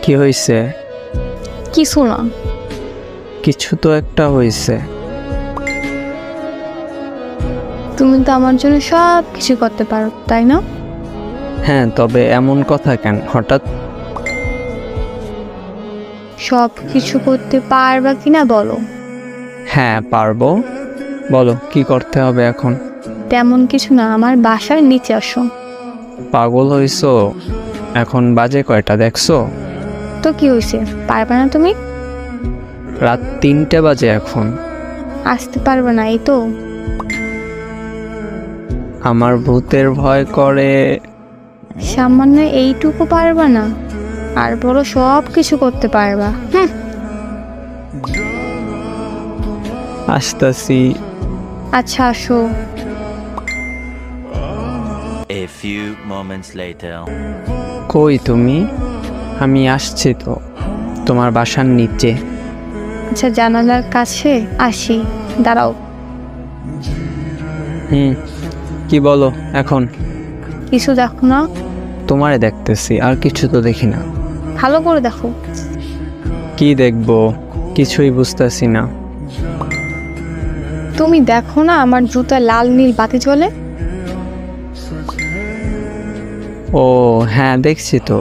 কি হয়েছে? কিছু না। কিছু তো একটা হয়েছে। তুমি তো আমার জন্য সব কিছু করতে পারো, তাই না? হ্যাঁ, তবে এমন কথা কেন হঠাৎ? সব কিছু করতে পারবা কিনা বলো। হ্যাঁ পারবো, বলো কি করতে হবে এখন? তেমন কিছু না, আমার বাসার নিচে আসো। পাগল হইছো? এখন বাজে কয়টা দেখছো? তো কি হয়েছে, পারবা না তুমি? রাত 3টে বাজে এখন। আসতে পারবে না, এই তো। আমার ভূতের ভয় করে। সামান্য এইটুকু পারবা না, আর বড় সব কিছু করতে পারবা। আসতাছি। আচ্ছা আসো। A few moments later. কই তুমি? আমি আসছি তো, তোমার বাসার নিচে। আচ্ছা জানালার কাছে আসি, দাঁড়াও। কি বলো এখন? কিছু দেখো না? তোমারে দেখতেছি, আর কিছু তো দেখি না। ভালো করে দেখো। কি দেখবো? কিছুই বুঝতেছি না। তুমি দেখো না আমার জুতা লাল নীল বাতি জ্বলে? ও হ্যাঁ, দেখছি তো।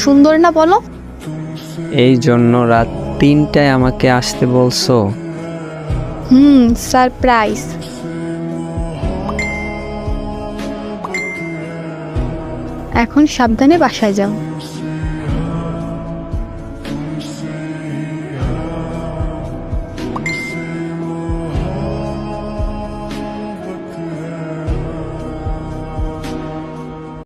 সুন্দর না বলো? এই জন্য রাত 3টায় আমাকে আসতে বলছো? সারপ্রাইজ। এখন সাবধানে বাসায় যাও।